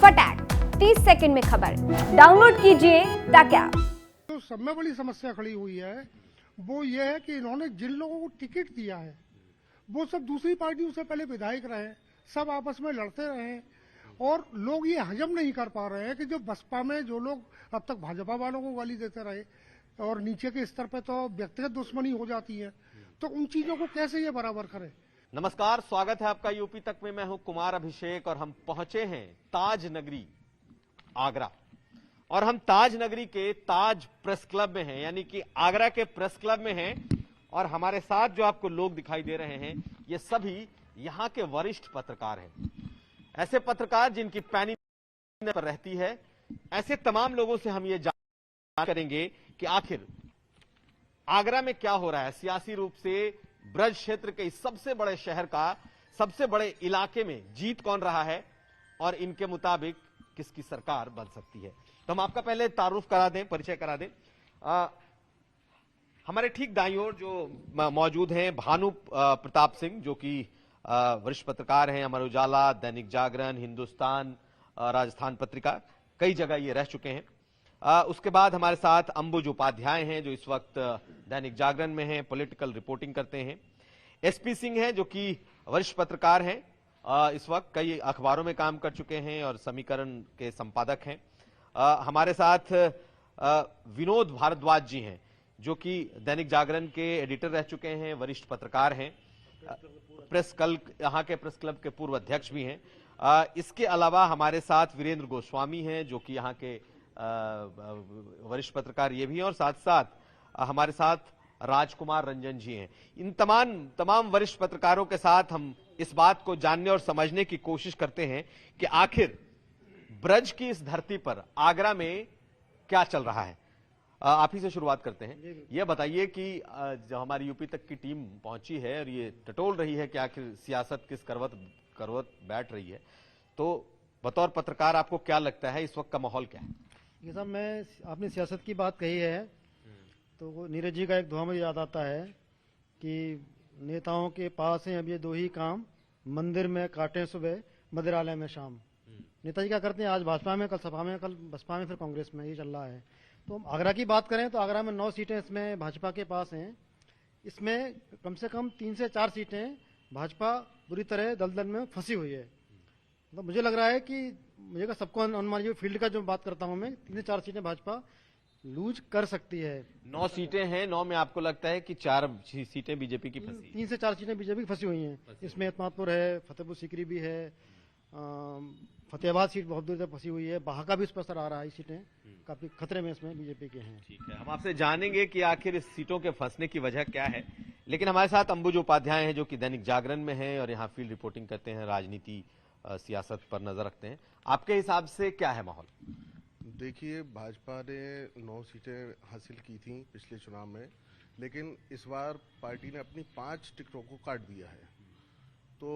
फटाक 30 सेकंड में खबर डाउनलोड कीजिए तक ऐप। तो सब में बड़ी समस्या खड़ी हुई है वो ये है कि इन्होंने जिन लोगों को टिकट दिया है वो सब दूसरी पार्टियों से पहले विधायक रहे, सब आपस में लड़ते रहे और लोग ये हजम नहीं कर पा रहे हैं कि जो बसपा में जो लोग अब तक भाजपा वालों को गाली देते रहे और नीचे के स्तर पे तो व्यक्तिगत दुश्मनी हो जाती है, तो उन चीजों को कैसे ये बराबर करें। नमस्कार, स्वागत है आपका यूपी तक में। मैं हूं कुमार अभिषेक और हम पहुंचे हैं ताज नगरी आगरा और हम ताज नगरी के ताज प्रेस क्लब में हैं, यानी कि आगरा के प्रेस क्लब में हैं। और हमारे साथ जो आपको लोग दिखाई दे रहे हैं ये सभी यहां के वरिष्ठ पत्रकार हैं, ऐसे पत्रकार जिनकी पैनी पर रहती है। ऐसे तमाम लोगों से हम ये जान करेंगे कि आखिर आगरा में क्या हो रहा है, सियासी रूप से ब्रज क्षेत्र के इस सबसे बड़े शहर का सबसे बड़े इलाके में जीत कौन रहा है और इनके मुताबिक किसकी सरकार बन सकती है। तो हम आपका पहले तारुफ करा दें, परिचय करा दें। हमारे ठीक दाईं ओर जो मौजूद हैं भानु प्रताप सिंह, जो कि वरिष्ठ पत्रकार हैं, अमर उजाला, दैनिक जागरण, हिंदुस्तान, राजस्थान पत्रिका, कई जगह ये रह चुके हैं। उसके बाद हमारे साथ अंबुज उपाध्याय हैं जो इस वक्त दैनिक जागरण में हैं, पॉलिटिकल रिपोर्टिंग करते हैं। एसपी सिंह हैं जो कि वरिष्ठ पत्रकार हैं, इस वक्त कई अखबारों में काम कर चुके हैं और समीकरण के संपादक हैं। हमारे साथ विनोद भारद्वाज जी हैं जो कि दैनिक जागरण के एडिटर रह चुके हैं, वरिष्ठ पत्रकार हैं, प्रेस क्लब, यहाँ के प्रेस क्लब के पूर्व अध्यक्ष भी हैं। इसके अलावा हमारे साथ वीरेंद्र गोस्वामी हैं जो कि यहाँ के वरिष्ठ पत्रकार ये भी हैं, और साथ साथ हमारे साथ राजकुमार रंजन जी हैं। इन तमाम वरिष्ठ पत्रकारों के साथ हम इस बात को जानने और समझने की कोशिश करते हैं कि आखिर ब्रज की इस धरती पर आगरा में क्या चल रहा है। आप ही से शुरुआत करते हैं। ये बताइए कि जब हमारी यूपी तक की टीम पहुंची है और ये टटोल रही है कि आखिर सियासत किस करवट बैठ रही है, तो बतौर पत्रकार आपको क्या लगता है इस वक्त का माहौल क्या है? ये साहब, आपने सियासत की बात कही है तो वो नीरज जी का एक दुआ मुझे याद आता है कि नेताओं के पास हैं अब ये दो ही काम, मंदिर में काटें सुबह, मदिरालय में शाम। नेताजी क्या करते हैं, आज भाजपा में, कल सपा में, कल बसपा में, फिर कांग्रेस में, ये चल रहा है। तो हम आगरा की बात करें तो आगरा में 9 सीटें इसमें भाजपा के पास हैं। इसमें कम से कम 3 से 4 सीटें भाजपा बुरी तरह दलदल में फंसी हुई है। तो मुझे लग रहा है कि मुझे सबको अनुमान, ये फील्ड का जो बात करता हूं मैं, 3 से 4 सीटें भाजपा लूज कर सकती है। 9 सीटें हैं, 9 में आपको लगता है कि 4 सीटें बीजेपी की फंसी? 3 से 4 सीटें बीजेपी की फंसी हुई हैं। इसमें एतमादपुर है, फतेहपुर सीकरी भी है, फतेहाबाद सीट बहुत दूर तक फंसी हुई है, बाहाका भी उस पर असर आ रहा है। सीटें काफी खतरे में इसमें बीजेपी के हैं। ठीक है, हम आपसे जानेंगे कि आखिर इस सीटों के फंसने की वजह क्या है। लेकिन हमारे साथ अंबुज उपाध्याय हैं जो कि दैनिक जागरण में हैं और यहाँ फील्ड रिपोर्टिंग करते हैं, राजनीति सियासत पर नजर रखते हैं। आपके हिसाब से क्या है माहौल? देखिए, भाजपा ने 9 सीटें हासिल की थी पिछले चुनाव में, लेकिन इस बार पार्टी ने अपनी 5 टिकटों को काट दिया है। तो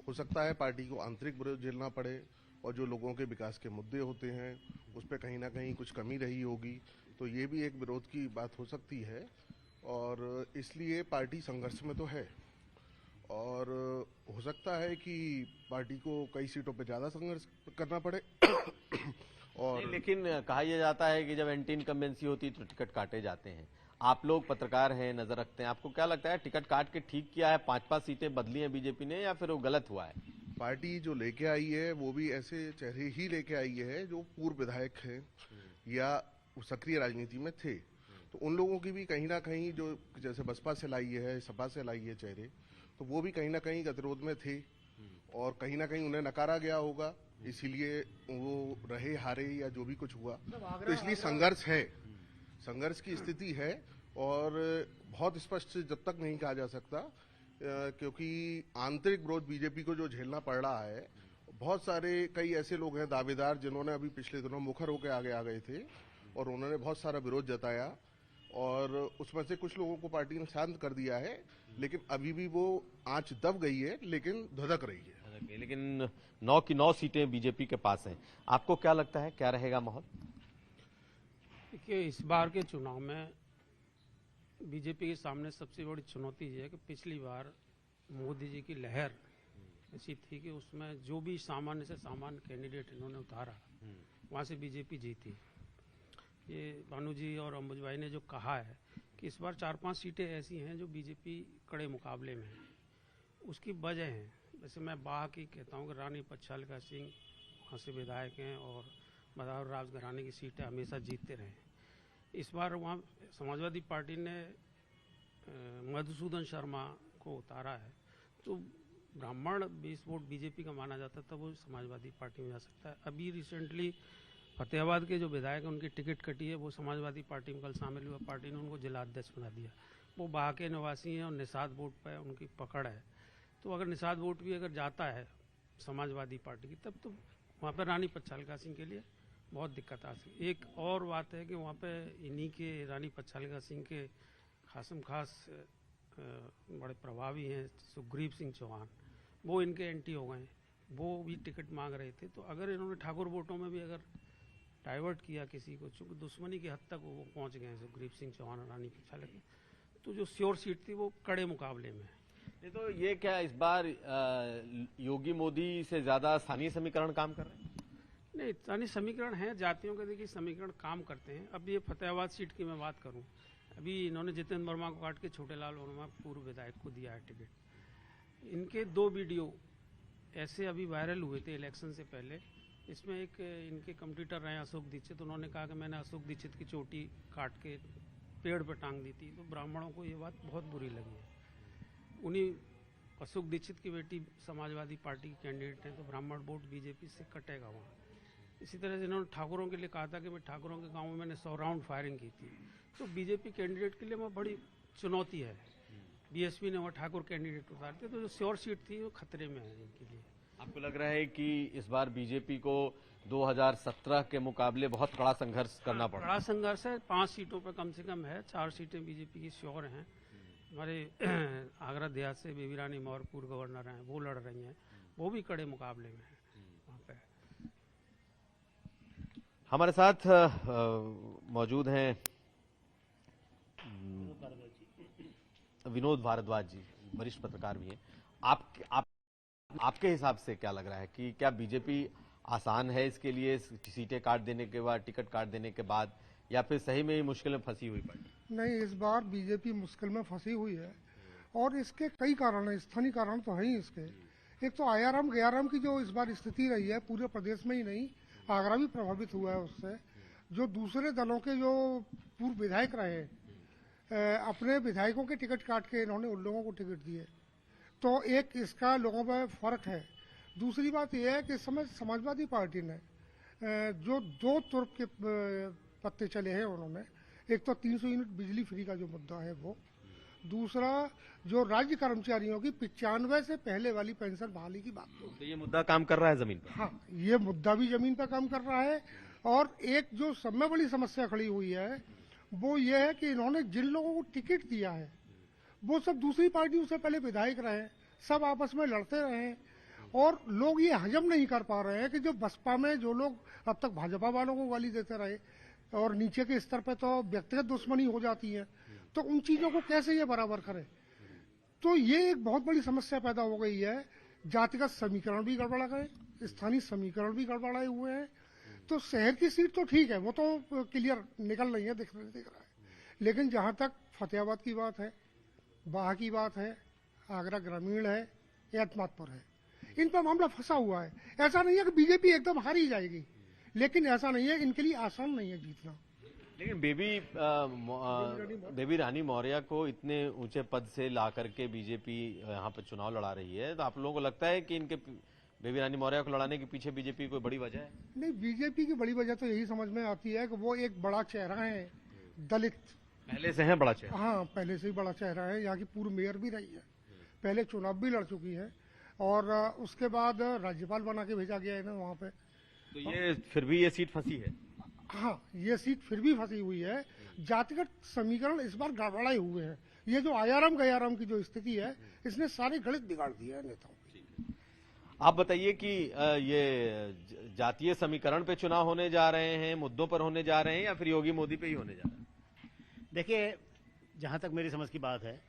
हो सकता है पार्टी को आंतरिक विरोध झेलना पड़े और जो लोगों के विकास के मुद्दे होते हैं उस पर कहीं ना कहीं कुछ कमी रही होगी, तो ये भी एक विरोध की बात हो सकती है। और इसलिए पार्टी संघर्ष में तो है और हो सकता है कि पार्टी को कई सीटों पर ज़्यादा संघर्ष करना पड़े। और लेकिन कहा यह जाता है कि जब एंटी इनकम्बेंसी होती तो टिकट काटे जाते हैं। आप लोग पत्रकार हैं, नजर रखते हैं, आपको क्या लगता है टिकट काट के ठीक किया है? 5-5 सीटें बदली हैं बीजेपी ने या फिर वो गलत हुआ है? पार्टी जो लेके आई है वो भी ऐसे चेहरे ही लेके आई है जो पूर्व विधायक हैं या सक्रिय राजनीति में थे। तो उन लोगों की भी कहीं ना कहीं, जो जैसे बसपा से लाई है, सपा से लाई है चेहरे, तो वो भी कहीं ना कहीं गतिरोध में थे और कहीं ना कहीं उन्हें नकारा गया होगा, इसीलिए वो रहे हारे या जो भी कुछ हुआ। तो इसलिए संघर्ष है, संघर्ष की स्थिति है और बहुत स्पष्ट जब तक नहीं कहा जा सकता, क्योंकि आंतरिक विरोध बीजेपी को जो झेलना पड़ रहा है। बहुत सारे कई ऐसे लोग हैं दावेदार जिन्होंने अभी पिछले दिनों मुखर होकर आगे आ गए थे और उन्होंने बहुत सारा विरोध जताया और उसमें से कुछ लोगों को पार्टी ने शांत कर दिया है, लेकिन अभी भी वो आंच दब गई है, लेकिन धधक रही है। लेकिन 9 की 9 सीटें बीजेपी के पास हैं। आपको क्या लगता है क्या रहेगा माहौल? देखिए, इस बार के चुनाव में बीजेपी के सामने सबसे बड़ी चुनौती ये है कि पिछली बार मोदी जी की लहर ऐसी थी कि उसमें जो भी सामान्य से सामान्य कैंडिडेट इन्होंने उतारा वहाँ से बीजेपी जीती। ये भानु जी और अंबुज भाई ने जो कहा है कि इस बार 4-5 सीटें ऐसी हैं जो बीजेपी कड़े मुकाबले में है, उसकी वजह है। जैसे मैं बाह की कहता हूँ कि रानी पच्छालिका सिंह वहाँ से विधायक हैं और बदायूं राज घराने की सीटें हमेशा जीतते रहे। इस बार वहाँ समाजवादी पार्टी ने मधुसूदन शर्मा को उतारा है, तो ब्राह्मण 20 वोट बीजेपी का माना जाता था, वो समाजवादी पार्टी में जा सकता है। अभी रिसेंटली फतेहाबाद के जो विधायक हैं उनकी टिकट कटी है, वो समाजवादी पार्टी में कल शामिल हुआ। पार्टी ने उनको जिला अध्यक्ष बना दिया। वो बाह के निवासी हैं और निषाद वोट पर उनकी पकड़ है। तो अगर निषाद वोट भी अगर जाता है समाजवादी पार्टी की, तब तो वहाँ पर रानी पच्छालिका सिंह के लिए बहुत दिक्कत आ सकती है। एक और बात है कि वहाँ पे इन्हीं के रानी पच्छालिका सिंह के खासम खास बड़े प्रभावी हैं सुग्रीव सिंह चौहान, वो इनके एंटी हो गए, वो भी टिकट मांग रहे थे। तो अगर इन्होंने ठाकुर वोटों में भी अगर डाइवर्ट किया किसी को, चूँकि दुश्मनी की हद तक वो पहुँच गए हैं सुग्रीव सिंह चौहान और रानी पच्छालिका, तो जो श्योर सीट थी वो कड़े मुकाबले में है। नहीं तो ये क्या इस बार योगी मोदी से ज्यादा स्थानीय समीकरण काम कर रहे हैं? नहीं, स्थानीय समीकरण है, जातियों के देखिए समीकरण काम करते हैं। अब ये फतेहाबाद सीट की मैं बात करूं, अभी इन्होंने जितेंद्र वर्मा को काट के छोटेलाल वर्मा पूर्व विधायक को दिया है टिकट। इनके 2 वीडियो ऐसे अभी वायरल हुए थे इलेक्शन से पहले। इसमें एक इनके कम्पिटिटर रहे अशोक दीक्षित, उन्होंने कहा कि मैंने अशोक दीक्षित की चोटी काट के पेड़ पर टांग दी थी। तो ब्राह्मणों को ये बात बहुत बुरी लगी है। उन्हीं अशोक दीक्षित की बेटी समाजवादी पार्टी की कैंडिडेट हैं, तो ब्राह्मण वोट बीजेपी से कटेगा वहाँ। इसी तरह से इन्होंने ठाकुरों के लिए कहा था कि मैं ठाकुरों के गांव में मैंने 100 राउंड फायरिंग की थी। तो बीजेपी कैंडिडेट के लिए वो बड़ी चुनौती है। बीएसपी ने वो ठाकुर कैंडिडेट उतार दिया, तो जो श्योर सीट थी वो खतरे में है इनके लिए। आपको लग रहा है कि इस बार बीजेपी को 2017 के मुकाबले बहुत कड़ा संघर्ष करना पड़ा? बड़ा संघर्ष है, 5 सीटों पर कम से कम है। 4 सीटें बीजेपी की श्योर हैं। हमारे आगरा देहात से बेबी रानी मौर्य पूर्व गवर्नर हैं, वो लड़ रही हैं, वो भी कड़े मुकाबले में है वहाँ पे। हमारे साथ मौजूद हैं विनोद भारद्वाज जी, वरिष्ठ पत्रकार भी हैं। आपके हिसाब से क्या लग रहा है कि क्या बीजेपी आसान है इसके लिए सीटें काट देने के बाद, टिकट काट देने के बाद, या फिर सही में ही मुश्किल में फंसी हुई पार्टी? नहीं, इस बार बीजेपी मुश्किल में फंसी हुई है और इसके कई कारण हैं, स्थानीय कारण तो है ही इसके। एक तो आयाराम गयाराम की जो इस बार स्थिति रही है, पूरे प्रदेश में ही नहीं, आगरा भी प्रभावित हुआ है उससे। जो दूसरे दलों के जो पूर्व विधायक रहे, अपने विधायकों के टिकट काट के इन्होंने उन लोगों को टिकट दिए, तो एक इसका लोगों में फर्क है। दूसरी बात यह है कि इस समय समाजवादी पार्टी ने जो 2 तुर्क के पत्ते चले हैं उन्होंने, एक तो 300 यूनिट बिजली फ्री का जो मुद्दा है वो, दूसरा जो राज्य कर्मचारियों की 95 से पहले वाली पेंशन बहाली की बात। तो ये मुद्दा काम कर रहा है जमीन पर? हाँ, ये मुद्दा भी जमीन पर काम कर रहा है। और एक जो सब में बड़ी समस्या खड़ी हुई है वो ये है कि इन्होंने जिन लोगों को टिकट दिया है वो सब दूसरी पार्टियों से पहले विधायक रहे, सब आपस में लड़ते रहे, और लोग ये हजम नहीं कर पा रहे हैं कि जो बसपा में जो लोग अब तक भाजपा वालों को गाली देते रहे और नीचे के स्तर पे तो व्यक्तिगत दुश्मनी हो जाती है, तो उन चीजों को कैसे ये बराबर करे। तो ये एक बहुत बड़ी समस्या पैदा हो गई है। जातिगत समीकरण भी गड़बड़ा गए, स्थानीय समीकरण भी गड़बड़ाए हुए हैं। तो शहर की सीट तो ठीक है, वो तो क्लियर निकल रही है, दिख रहा है। लेकिन जहां तक फतेहाबाद की बात है, बाह की बात है, आगरा ग्रामीण है, एतमादपुर है, इन पर मामला फंसा हुआ है। ऐसा नहीं है कि बीजेपी एकदम हारी जाएगी, लेकिन ऐसा नहीं है, इनके लिए आसान नहीं है जीतना। लेकिन बेबी रानी मौर्य को इतने ऊंचे पद से ला करके बीजेपी यहाँ पर चुनाव लड़ा रही है, तो आप लोगों को लगता है कि इनके बेबी रानी मौर्य को लड़ाने के पीछे बीजेपी कोई बड़ी वजह है? नहीं, बीजेपी की बड़ी वजह तो यही समझ में आती है कि वो एक बड़ा चेहरा है, दलित पहले से है बड़ा चेहरा। हाँ, पहले से ही बड़ा चेहरा है, यहाँ की पूर्व मेयर भी रही है, पहले चुनाव भी लड़ चुकी है, और उसके बाद राज्यपाल बना के भेजा गया है ना वहाँ पे। तो ये फिर भी ये सीट फंसी है? हाँ, ये सीट फिर भी फंसी हुई है। जातिगत समीकरण इस बार गड़बड़ाए हुए हैं। ये जो आयाराम गयाराम की जो स्थिति है, इसने सारे गणित बिगाड़ दिए हैं नेताओं। आप बताइए कि ये जातीय समीकरण पे चुनाव होने जा रहे हैं, मुद्दों पर होने जा रहे हैं, या फिर योगी मोदी पे ही होने जा रहे हैं? देखिए, जहां तक मेरी समझ की बात है,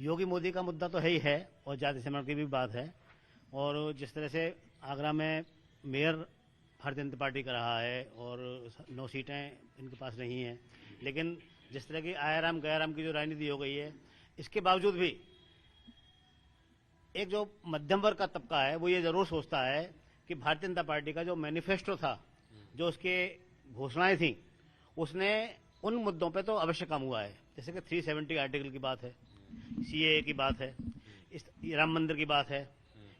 योगी मोदी का मुद्दा तो है ही है और जाति समीकरण की भी बात है, और जिस तरह से आगरा में मेयर भारतीय जनता पार्टी का रहा है और 9 सीटें इनके पास नहीं हैं, लेकिन जिस तरह की आयाराम गयाराम की जो राजनीति हो गई है, इसके बावजूद भी एक जो मध्यम वर्ग का तबका है वो ये जरूर सोचता है कि भारतीय जनता पार्टी का जो मैनिफेस्टो था, जो उसके घोषणाएं थी, उसने उन मुद्दों पे तो अवश्य काम हुआ है। जैसे कि 370 आर्टिकल की बात है, सीएए की बात है, इस राम मंदिर की बात है,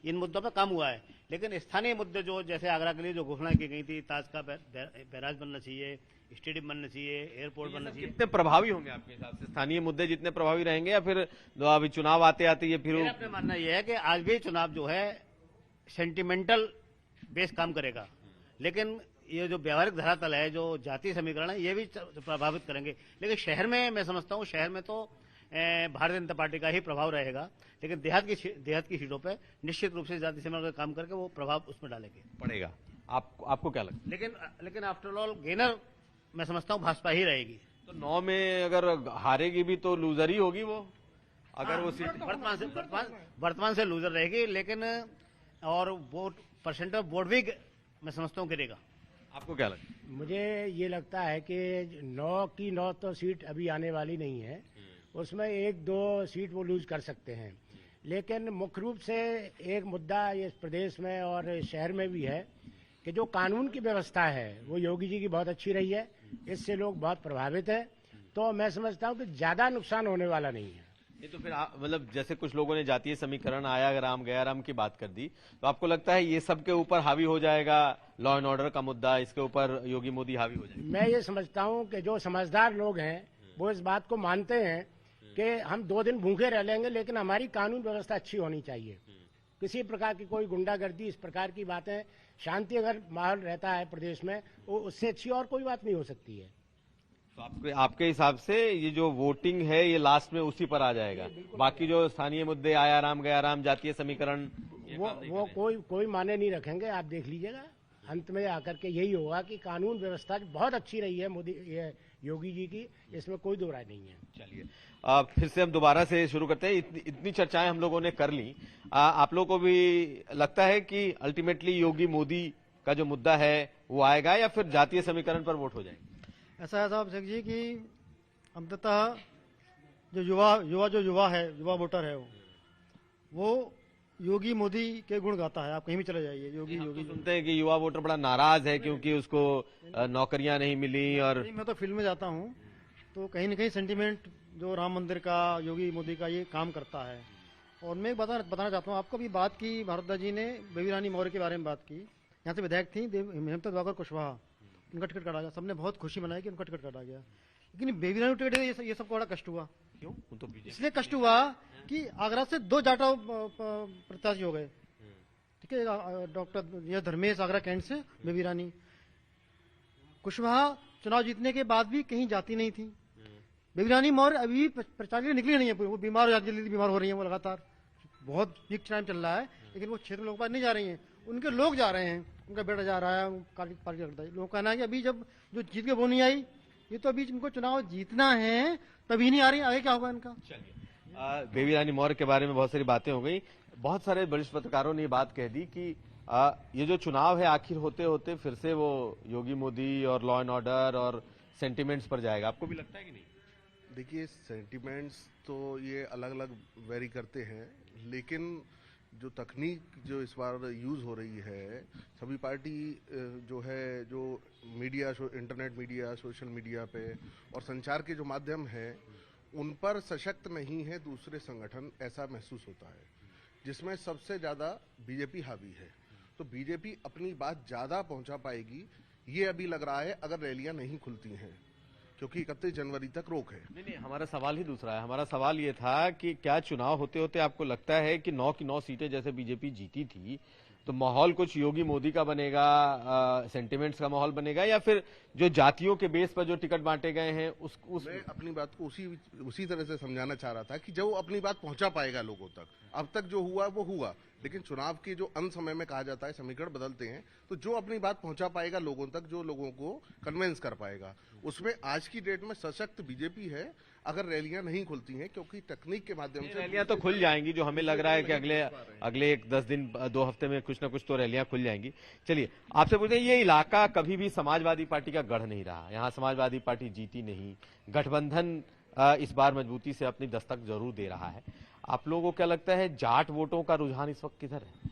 इन मुद्दों पे काम हुआ है। लेकिन स्थानीय मुद्दे जो जैसे आगरा के लिए जो घोषणाएं की गई थी, ताज का बैराज बनना चाहिए, स्टेडियम बनना चाहिए, एयरपोर्ट बनना चाहिए, कितने प्रभावी होंगे आपके हिसाब से? स्थानीय मुद्दे जितने प्रभावी रहेंगे या फिर अभी चुनाव आते आते ये फिर? मेरा अपना मानना यह है कि आज भी चुनाव जो है सेंटिमेंटल बेस काम करेगा, लेकिन ये जो व्यवहारिक धरातल है, जो जातीय समीकरण है, ये भी प्रभावित करेंगे। लेकिन शहर में मैं समझता हूँ, शहर में तो भारतीय जनता पार्टी का ही प्रभाव रहेगा, लेकिन देहात की सीटों पे निश्चित रूप से जातीय समीकरण का काम करके वो प्रभाव उसमें डालेंगे, पड़ेगा। आपको क्या लगता है? लेकिन आफ्टर ऑल गेनर मैं समझता हूँ भाजपा ही रहेगी। तो 9 में अगर हारेगी भी तो लूजर ही होगी वो, अगर वो सीट वर्तमान से लूजर रहेगी, लेकिन और वोट परसेंट ऑफ वोट भी मैं समझता हूँ गिरेगा। आपको क्या लगता है? मुझे ये लगता है कि 9 की 9 तो सीट अभी आने वाली नहीं है, उसमें 1-2 सीट वो लूज कर सकते हैं। लेकिन मुख्य रूप से एक मुद्दा इस प्रदेश में और शहर में भी है कि जो कानून की व्यवस्था है वो योगी जी की बहुत अच्छी रही है, इससे लोग बहुत प्रभावित हैं। तो मैं समझता हूँ कि ज्यादा नुकसान होने वाला नहीं है। ये तो फिर मतलब जैसे कुछ लोगों ने जातीय समीकरण आया राम गया राम की बात कर दी, तो आपको लगता है ये सब के ऊपर हावी हो जाएगा लॉ एंड ऑर्डर का मुद्दा, इसके ऊपर योगी मोदी हावी हो जाएगा? मैं ये समझता हूँ कि जो समझदार लोग हैं वो इस बात को मानते हैं कि हम 2 दिन भूखे रह लेंगे, लेकिन हमारी कानून व्यवस्था अच्छी होनी चाहिए। किसी प्रकार की कोई गुंडागर्दी, इस प्रकार की बातें, शांति अगर माहौल रहता है प्रदेश में, वो उससे अच्छी और कोई बात नहीं हो सकती है। तो आपके हिसाब से ये जो वोटिंग है ये लास्ट में उसी पर आ जाएगा, बाकी जो स्थानीय मुद्दे आया राम गया राम, जातीय समीकरण, वो कोई माने नहीं रखेंगे। आप देख लीजिएगा, अंत में आकर के यही होगा कि कानून व्यवस्था बहुत अच्छी रही है मोदी योगी जी की, इसमें कोई दो राय नहीं है। चलिए फिर से हम दोबारा से शुरू करते हैं। इतनी चर्चाएं हम लोगों ने कर ली, आप लोगों को भी लगता है कि अल्टीमेटली योगी मोदी का जो मुद्दा है वो आएगा या फिर जातीय समीकरण पर वोट हो जाएगा? ऐसा है साहब अभिषेक जी कि अंततः जो युवा वोटर है वो योगी मोदी के गुण गाता है। आप कहीं भी चले जाइए, योगी सुनते हैं कि युवा वोटर बड़ा नाराज है क्योंकि उसको नौकरियां नहीं मिली। और मैं तो फील्ड में जाता हूँ तो कहीं न कहीं सेंटीमेंट जो राम मंदिर का, योगी मोदी का, ये काम करता है। और मैं बताना चाहता हूँ आपको, भी बात की भारद्वाज जी ने बेबी रानी मौर्य के बारे में बात की। यहाँ से विधायक थी हेमंत दिवाकर कुशवाहा, उनका टिकट काटा गया, सबने बहुत खुशी मनाई कि उनका टिकट काटा गया। लेकिन बेबी रानी टिकट ये सबको बड़ा कष्ट हुआ। क्यों? तो इसलिए कष्ट हुआ कि आगरा से 2 जाटव प्रत्याशी हो गए। ठीक है, डॉक्टर धर्मेश आगरा कैंट से, बेबी रानी कुशवाहा चुनाव जीतने के बाद भी कहीं जाती नहीं थी। बेबी रानी मौर्य अभी प्रचार के लिए निकली नहीं है, वो जल्दी बीमार हो रही है, वो लगातार बहुत पीक टाइम चल रहा है, लेकिन वो क्षेत्र में लोग नहीं जा रही हैं, उनके लोग जा रहे हैं, उनका बेटा जा रहा है, पार्टी करता है। लोग कहना है कि अभी जब जो जीत के वो नहीं आई, ये तो अभी इनको चुनाव जीतना है तभी नहीं आ रही, आगे क्या होगा इनका? चलिए बेबी रानी मौर्य के बारे में बहुत सारी बातें हो गई। बहुत सारे वरिष्ठ पत्रकारों ने बात कह दी कि ये जो चुनाव है आखिर होते होते फिर से वो योगी मोदी और लॉ एंड ऑर्डर और सेंटिमेंट्स पर जाएगा। आपको भी लगता है कि नहीं? देखिए, सेंटिमेंट्स तो ये अलग अलग वेरी करते हैं, लेकिन जो तकनीक जो इस बार यूज़ हो रही है, सभी पार्टी जो है, जो media, internet media, social media पे और संचार के जो माध्यम हैं, उन पर सशक्त नहीं है दूसरे संगठन, ऐसा महसूस होता है, जिसमें सबसे ज़्यादा बीजेपी हावी है। तो बीजेपी अपनी बात ज़्यादा पहुंचा पाएगी, ये अभी लग रहा है, अगर रैलियां नहीं खुलती हैं, क्योंकि 31 जनवरी तक रोक है। नहीं, हमारा सवाल ही दूसरा है। हमारा सवाल ये था कि क्या चुनाव होते होते आपको लगता है कि 9 की 9 सीटें जैसे बीजेपी जीती थी, तो माहौल कुछ योगी मोदी का बनेगा, सेंटिमेंट्स का माहौल बनेगा, या फिर जो जातियों के बेस पर जो टिकट बांटे गए हैं मैं अपनी बात को उसी तरह से समझाना चाह रहा था कि जो अपनी बात पहुंचा पाएगा लोगों तक। अब तक जो हुआ वो हुआ, लेकिन चुनाव के जो अंत समय में कहा जाता है समीकरण बदलते हैं, तो जो अपनी बात पहुंचा पाएगा लोगों तक, जो लोगों को कन्विंस कर पाएगा, उसमें आज की डेट में सशक्त बीजेपी है। अगर रैलियां नहीं खुलती हैं, क्योंकि तकनीक के माध्यम से रैलियां तो खुल जाएंगी, जो हमें लग रहा है कि अगले एक 10 दिन 2 हफ्ते में कुछ ना कुछ तो रैलियां खुल जाएंगी। चलिए आपसे पूछते हैं, ये इलाका कभी भी समाजवादी पार्टी का गढ़ नहीं रहा, यहाँ समाजवादी पार्टी जीती नहीं, गठबंधन इस बार मजबूती से अपनी दस्तक जरूर दे रहा है। आप लोगों को क्या लगता है जाट वोटों का रुझान इस वक्त किधर है?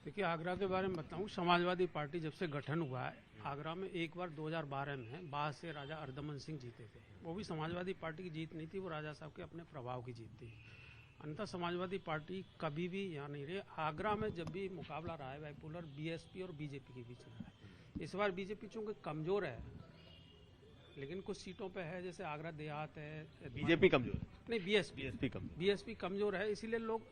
देखिए, आगरा के बारे में बताऊं, समाजवादी पार्टी जब से गठन हुआ है, आगरा में एक बार 2012 में बाद से राजा अर्दमन सिंह जीते थे। वो भी समाजवादी पार्टी की जीत नहीं थी, वो राजा साहब के अपने प्रभाव की जीत थी। अंततः समाजवादी पार्टी कभी भी यहाँ नहीं रही। आगरा में जब भी मुकाबला रहा है बाइपोलर बीएसपी और बीजेपी के बीच में रहा है। इस बार बीजेपी चूंकि कमजोर है, लेकिन कुछ सीटों पे है, जैसे आगरा देहात है। बीजेपी कमजोर नहीं, बीएसपी कमजोर है, इसीलिए लोग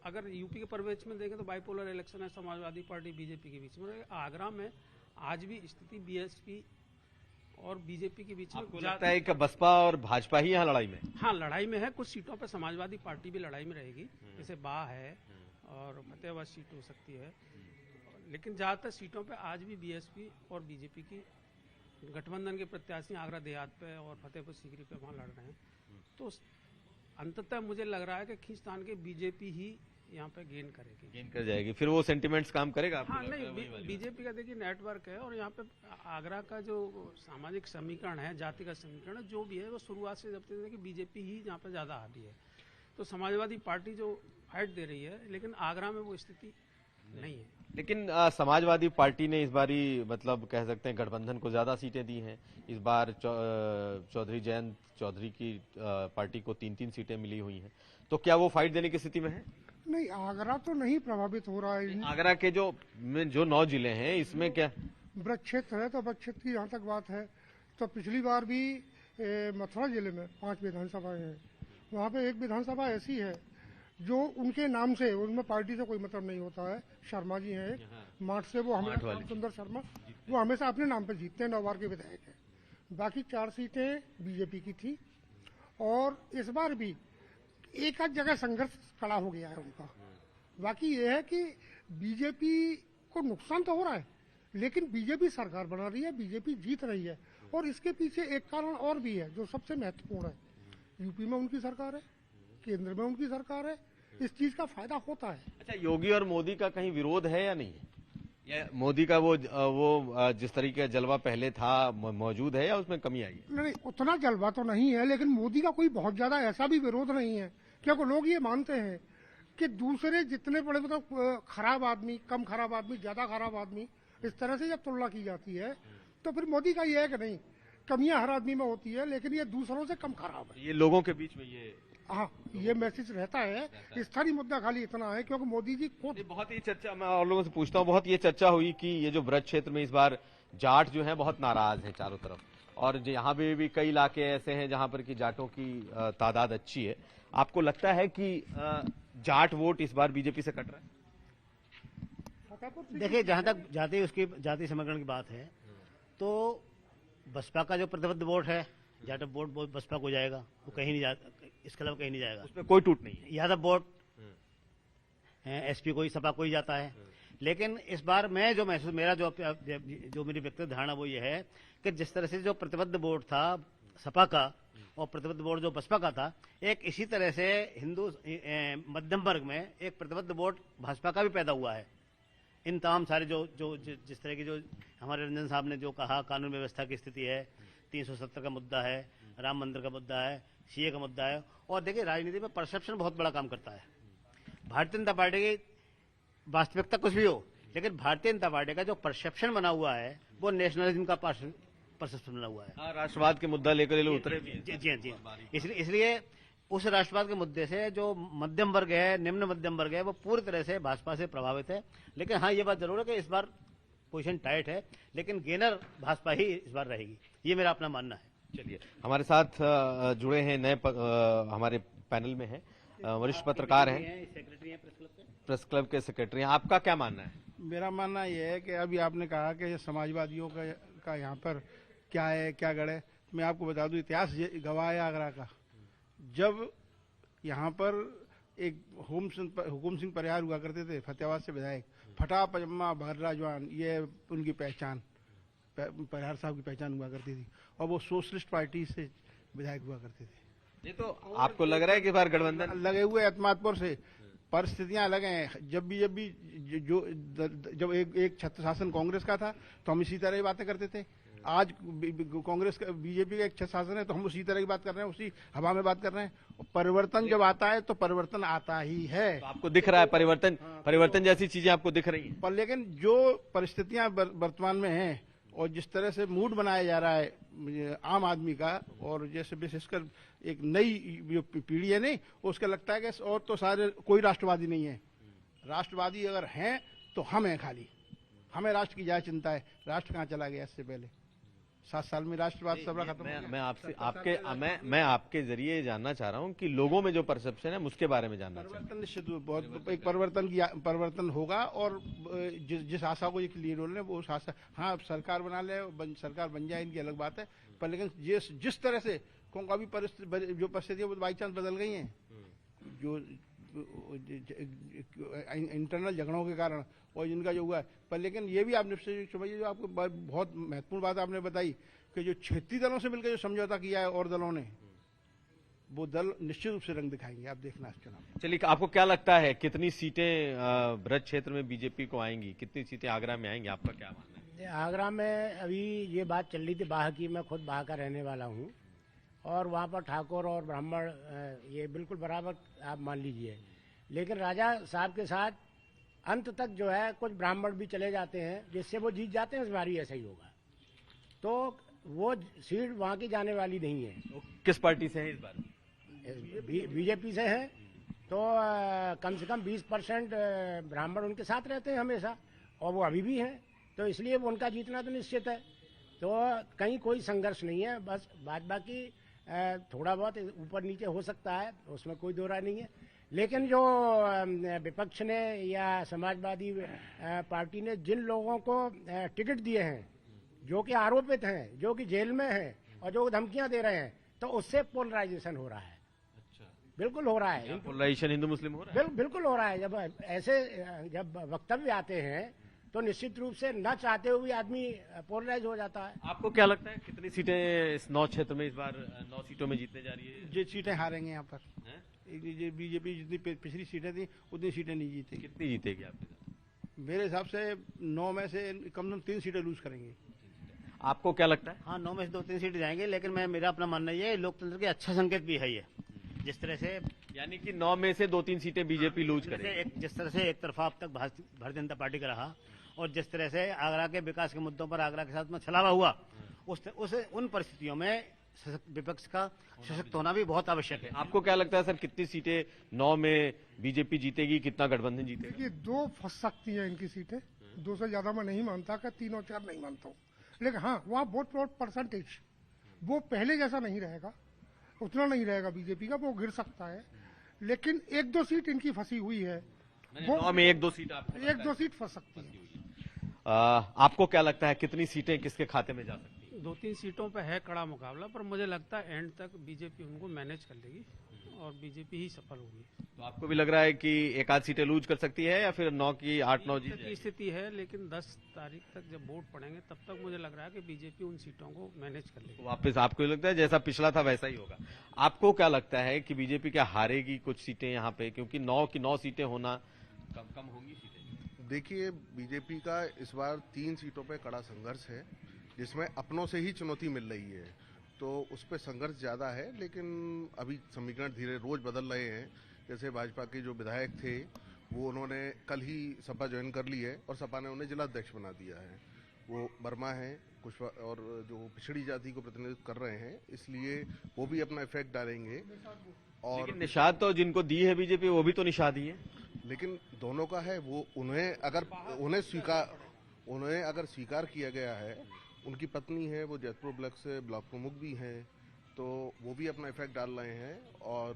अगर यूपी के परिवेश में देखें तो बाइपोलर इलेक्शन है, समाजवादी पार्टी बीजेपी के बीच में। आगरा में आज भी स्थिति बीएसपी और बीजेपी के बीच में लगता है कि बसपा और भाजपा ही यहाँ लड़ाई में? हाँ, लड़ाई में है। कुछ सीटों पे समाजवादी पार्टी भी लड़ाई में रहेगी, जैसे बा है और फतेहाबाद सीट हो सकती है, लेकिन ज्यादातर सीटों पे आज भी बीएसपी और बीजेपी की गठबंधन के प्रत्याशी आगरा देहात पे और फतेहपुर सीकरी पे वहां लड़ रहे हैं। तो अंततः मुझे लग रहा है कि खींचतान के बीजेपी ही यहाँ पे गेन कर जाएगी। फिर वो सेंटिमेंट्स काम करेगा? हाँ, नहीं, बीजेपी का देखिए नेटवर्क है, और यहाँ पे आगरा का जो सामाजिक समीकरण है, जाति का समीकरण है, जो भी है, वो शुरुआत से जब तक कि बीजेपी ही यहाँ पे ज्यादा हावी है। तो समाजवादी पार्टी जो फाइट दे रही है, लेकिन आगरा में वो स्थिति नहीं है। लेकिन समाजवादी पार्टी ने इस बारी मतलब कह सकते हैं गठबंधन को ज्यादा सीटें दी हैं। इस बार चौधरी जयंत चौधरी की पार्टी को 3-3 सीटें मिली हुई हैं, तो क्या वो फाइट देने की स्थिति में है? नहीं, आगरा तो नहीं प्रभावित हो रहा है। आगरा के जो 9 जिले हैं, इसमें क्या ब्रज क्षेत्र है, तो ब्रज क्षेत्र की जहाँ तक बात है, तो पिछली बार भी मथुरा जिले में 5 विधानसभाएं हैं। वहाँ पे एक विधानसभा ऐसी है जो उनके नाम से, उनमें पार्टी से कोई मतलब नहीं होता है। शर्मा जी हैं, माठ से, वो हमेशा सुंदर शर्मा, वो हमेशा अपने नाम पे जीतते हैं, 9 बार के विधायक हैं। बाकी 4 सीटें बीजेपी की थी, और इस बार भी एक आध जगह संघर्ष खड़ा हो गया है उनका। बाकी ये है कि बीजेपी को नुकसान तो हो रहा है, लेकिन बीजेपी सरकार बना रही है, बीजेपी जीत रही है। और इसके पीछे एक कारण और भी है जो सबसे महत्वपूर्ण है, यूपी में उनकी सरकार है, केंद्र में उनकी सरकार है, इस चीज का फायदा होता है। अच्छा, योगी और मोदी का कहीं विरोध है या नहीं है? या मोदी का वो जिस तरीके का जलवा पहले था मौजूद है, या उसमें कमी आई है? नहीं, उतना जलवा तो नहीं है, लेकिन मोदी का कोई बहुत ज्यादा ऐसा भी विरोध नहीं है, क्योंकि लोग ये मानते हैं कि दूसरे जितने बड़े मतलब खराब आदमी, कम खराब आदमी, ज्यादा खराब आदमी, इस तरह से जब तुलना की जाती है, तो फिर मोदी का ये है कि नहीं, कमियां हर आदमी में होती है, लेकिन ये दूसरों से कम खराब है। ये लोगों के बीच में ये मैसेज रहता है। स्थानीय मुद्दा खाली इतना है, क्योंकि मोदी जी को बहुत ही चर्चा, मैं और लोगों से पूछता हूँ, बहुत ये चर्चा हुई कि ये जो ब्रज क्षेत्र में इस बार जाट जो है बहुत नाराज हैं चारों तरफ, और यहाँ पे भी कई इलाके ऐसे हैं जहाँ पर कि जाटों की तादाद अच्छी है। आपको लगता है कि जाट वोट इस बार बीजेपी से कट रहा है? देखिए, जहां तक जाति समीकरण की बात है, तो बसपा का जो प्रतिबद्ध वोट है, जाट वोट बसपा को जाएगा, वो कहीं नहीं जाता, इसके अलावा कहीं नहीं जाएगा, उसमें कोई टूट नहीं है। यादव वोट एसपी कोई, सपा कोई जाता है। लेकिन इस बार मैं जो महसूस, मेरा जो मेरी व्यक्तिगत धारणा वो ये है कि जिस तरह से जो प्रतिबद्ध वोट था सपा का और प्रतिबद्ध वोट जो बसपा का था, एक इसी तरह से हिंदू मध्यम वर्ग में एक प्रतिबद्ध वोट भाजपा का भी पैदा हुआ है। इन तमाम सारे जिस तरह की जो हमारे रंजन साहब ने जो कहा, कानून व्यवस्था की स्थिति है, 370 का मुद्दा है, राम मंदिर का मुद्दा है, सीए का मुद्दा है। और देखिए, राजनीति में परसेप्शन बहुत बड़ा काम करता है। भारतीय जनता पार्टी की वास्तविकता कुछ भी हो, लेकिन भारतीय जनता पार्टी का जो परसेप्शन बना हुआ है वो नेशनलिज्म का परसेप्शन बना हुआ है। राष्ट्रवाद के मुद्दा लेकर ये लोग उतरे भी हैं। जी। इसलिए उस राष्ट्रवाद के मुद्दे से जो मध्यम वर्ग है, निम्न मध्यम वर्ग है, वो पूरी तरह से भाजपा से प्रभावित है। लेकिन हाँ, ये बात जरूर है कि इस बार पोजीशन टाइट है, लेकिन गेनर भाजपा ही इस बार रहेगी, ये मेरा अपना मानना है। चलिए, हमारे साथ जुड़े हैं नए हमारे पैनल में हैं वरिष्ठ पत्रकार हैं, सेक्रेटरी हैं प्रेस क्लब के सेक्रेटरी हैं। आपका क्या मानना है? मेरा मानना यह है कि अभी आपने कहा कि समाजवादियों का यहाँ पर क्या है, क्या गढ़ है। मैं आपको बता दूं, इतिहास गवाह है आगरा का। जब यहाँ पर एक हुकुम सिंह परिहार हुआ करते थे, फतेहाबाद से विधायक, फटा पजामा भर्रा जवान, ये उनकी पहचान, परिहार साहब की पहचान हुआ करती थी, और वो सोशलिस्ट पार्टी से विधायक हुआ करते थे। ये तो आपको लग रहा है कि बार गठबंधन लगे हुए एतमादपुर से, परिस्थितियां अलग हैं। जब एक छत्र शासन कांग्रेस का था तो हम इसी तरह की बातें करते थे। आज कांग्रेस का, बीजेपी का एक छत्र शासन है तो हम उसी तरह की बात कर रहे हैं, उसी हवा में बात कर रहे हैं। परिवर्तन जब आता है तो परिवर्तन आता ही है। तो आपको दिख रहा है परिवर्तन जैसी चीजें आपको दिख रही हैं। पर लेकिन जो परिस्थितियां वर्तमान में हैं और जिस तरह से मूड बनाया जा रहा है आम आदमी का, और जैसे विशेषकर एक नई जो पीढ़ी है नहीं, उसका लगता है कि और तो सारे कोई राष्ट्रवादी नहीं है। राष्ट्रवादी अगर हैं तो हम हैं, खाली हमें राष्ट्र की ज्यादा चिंता है। राष्ट्र कहाँ चला गया इससे पहले 7 साल में राष्ट्रवाद सब खत्म। मैं आपके जरिए जानना चाह रहा हूं कि लोगों में जो परसेप्शन है उसके बारे में जानना चाहता हूं। परिवर्तन निश्चित बहुत एक परिवर्तन होगा, और जिस आशा को ये लिए रोल है वो उस आशा, हाँ सरकार बना ले, सरकार बन जाए इनकी अलग बात है, पर लेकिन जिस तरह से क्योंकि अभी जो परिस्थितियां वो बाई चांस बदल गई हैं, जो इंटरनल झगड़ों के कारण और इनका जो हुआ है। पर लेकिन ये भी आप निश्चित समझिए, जो आपको बहुत महत्वपूर्ण बात आपने बताई कि जो क्षेत्रीय दलों से मिलकर जो समझौता किया है और दलों ने, वो दल निश्चित रूप से रंग दिखाएंगे, आप देखना इस चुनाव। चलिए, आपको क्या लगता है कितनी सीटें ब्रज क्षेत्र में बीजेपी को आएंगी, कितनी सीटें आगरा में आएंगी, आपका क्या मानना है? आगरा में अभी ये बात चल रही थी बाह की, मैं खुद बाह का रहने वाला हूँ, और वहाँ पर ठाकुर और ब्राह्मण ये बिल्कुल बराबर आप मान लीजिए। लेकिन राजा साहब के साथ अंत तक जो है कुछ ब्राह्मण भी चले जाते हैं, जिससे वो जीत जाते हैं। इस बार ऐसा ही होगा, तो वो सीट वहाँ की जाने वाली नहीं है। तो किस पार्टी से है इस बार? बीजेपी से है, तो कम से कम 20% ब्राह्मण उनके साथ रहते हैं हमेशा, और वो अभी भी हैं, तो इसलिए उनका जीतना तो निश्चित है। तो कहीं कोई संघर्ष नहीं है, बस बाकी थोड़ा बहुत ऊपर नीचे हो सकता है, उसमें कोई दो राय नहीं है। लेकिन जो विपक्ष ने या समाजवादी पार्टी ने जिन लोगों को टिकट दिए हैं, जो कि आरोपित हैं, जो कि जेल में हैं और जो धमकियां दे रहे हैं, तो उससे पोलराइजेशन हो रहा है। अच्छा, बिल्कुल हो रहा है। पोलराइजेशन हिंदू मुस्लिम हो रहा है? बिल्कुल हो रहा है। जब वक्तव्य आते हैं तो निश्चित रूप से न चाहते हुए आदमी पोलराइज हो जाता है। आपको क्या लगता है कितनी सीटें इस 9 क्षेत्र में इस बार 9 सीटों में जीतने जा रही है? जो सीटें हारेंगे यहाँ पर, बीजेपी जितनी पिछली सीटें थी उतनी सीटें नहीं जीतेगी। कितनी जीतेगी आपके? मेरे हिसाब से 9 में से कम से कम 3 सीटें लूज करेंगे। आपको क्या लगता है? हाँ, 9 में से 2-3 सीटें जाएंगे, लेकिन मेरा अपना मानना ये लोकतंत्र के अच्छा संकेत भी है ये, जिस तरह से, यानी कि 9 में से 2-3 सीटें बीजेपी लूज करेगी। जिस तरह से एक तरफा अब तक भारतीय जनता पार्टी का रहा, और जिस तरह से आगरा के विकास के मुद्दों पर आगरा के साथ में छलावा हुआ, उन परिस्थितियों में विपक्ष का सशक्त होना भी बहुत आवश्यक है। आपको क्या लगता है सर, कितनी सीटें 9 में बीजेपी जीतेगी, कितना गठबंधन जीतेगा? देखिए, 2 फंस सकती हैं इनकी सीटें, 2 से ज्यादा मैं नहीं मानता, कि 3 और 4 नहीं मानता हूँ। लेकिन हाँ, वहाँ वोट परसेंटेज वो पहले जैसा नहीं रहेगा, उतना नहीं रहेगा बीजेपी का, वो गिर सकता है। लेकिन 1-2 सीट इनकी फंसी हुई है, 9 में 1-2 सीट, 1-2 सीट फंस सकती है। आपको क्या लगता है कितनी सीटें किसके खाते में जा सकती है? 2-3 सीटों पर है कड़ा मुकाबला, पर मुझे लगता है एंड तक बीजेपी उनको मैनेज कर लेगी और बीजेपी ही सफल होगी। तो आपको भी लग रहा है कि 1-8 सीटें लूज कर सकती है, या फिर 9 की 8-9 जीत की स्थिति है? लेकिन 10 तारीख तक जब वोट पड़ेंगे तब तक मुझे लग रहा है कि बीजेपी उन सीटों को मैनेज कर लेगी। तो वापस आपको लगता है जैसा पिछला था वैसा ही होगा? आपको क्या लगता है कि बीजेपी क्या हारेगी कुछ सीटें यहाँ पे, क्योंकि 9 की 9 सीटें होना कम होंगी सीटें? देखिए, बीजेपी का इस बार 3 सीटों पे कड़ा संघर्ष है, जिसमें अपनों से ही चुनौती मिल रही है, तो उस पर संघर्ष ज्यादा है। लेकिन अभी समीकरण धीरे रोज बदल रहे हैं। जैसे भाजपा के जो विधायक थे वो उन्होंने कल ही सपा ज्वाइन कर ली है, और सपा ने उन्हें जिलाध्यक्ष बना दिया है। वो वर्मा है कुछ, और जो पिछड़ी जाति को प्रतिनिधित्व कर रहे हैं, इसलिए वो भी अपना इफेक्ट डालेंगे। और निषाद तो जिनको दी है बीजेपी, वो भी तो निषाद ही है। लेकिन दोनों का है, वो उन्हें अगर स्वीकार किया गया है, उनकी पत्नी है, वो जयपुर ब्लॉक से ब्लॉक प्रमुख भी हैं, तो वो भी अपना इफेक्ट डाल रहे हैं, और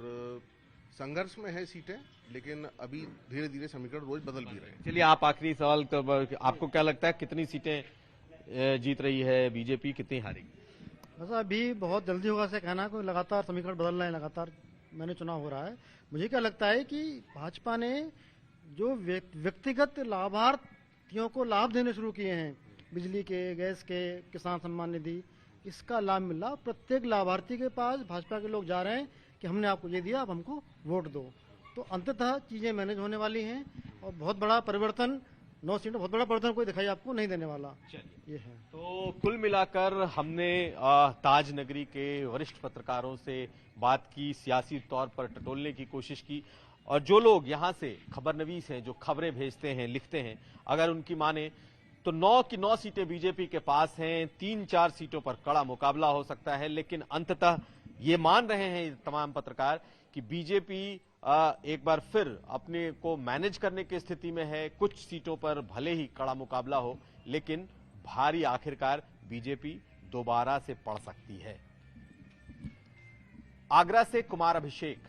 संघर्ष में है सीटें, लेकिन अभी धीरे धीरे समीकरण रोज बदल भी रहे हैं। चलिए, आप आखिरी सवाल, तो आपको क्या लगता है कितनी सीटें जीत रही है बीजेपी, कितनी हारेगी? बस अभी बहुत जल्दी होगा से कहना, कोई लगातार समीकरण बदल रहे हैं, लगातार मैंने चुनाव हो रहा है, मुझे क्या लगता है कि भाजपा ने जो व्यक्तिगत लाभार्थियों को लाभ देने शुरू किए हैं, बिजली के, गैस के, किसान सम्मान निधि, इसका लाभ मिला। प्रत्येक लाभार्थी के पास भाजपा के लोग जा रहे हैं कि हमने आपको ये दिया, आप हमको वोट दो। तो अंततः चीजें मैनेज होने वाली हैं और बहुत बड़ा परिवर्तन 9 सीटों बहुत बड़ा परिवर्तन कोई दिखाई आपको नहीं देने वाला। ये है। तो कुल मिलाकर हमने ताज नगरी के वरिष्ठ पत्रकारों से बात की, सियासी तौर पर टटोलने की कोशिश की, और जो लोग यहां से खबरनवीस हैं, जो खबरें भेजते हैं, लिखते हैं, अगर उनकी माने तो 9 की 9 सीटें बीजेपी के पास हैं। 3-4 सीटों पर कड़ा मुकाबला हो सकता है, लेकिन अंततः ये मान रहे हैं तमाम पत्रकार कि बीजेपी एक बार फिर अपने को मैनेज करने की स्थिति में है। कुछ सीटों पर भले ही कड़ा मुकाबला हो, लेकिन भारी आखिरकार बीजेपी दोबारा से पड़ सकती है। आगरा से कुमार अभिषेक।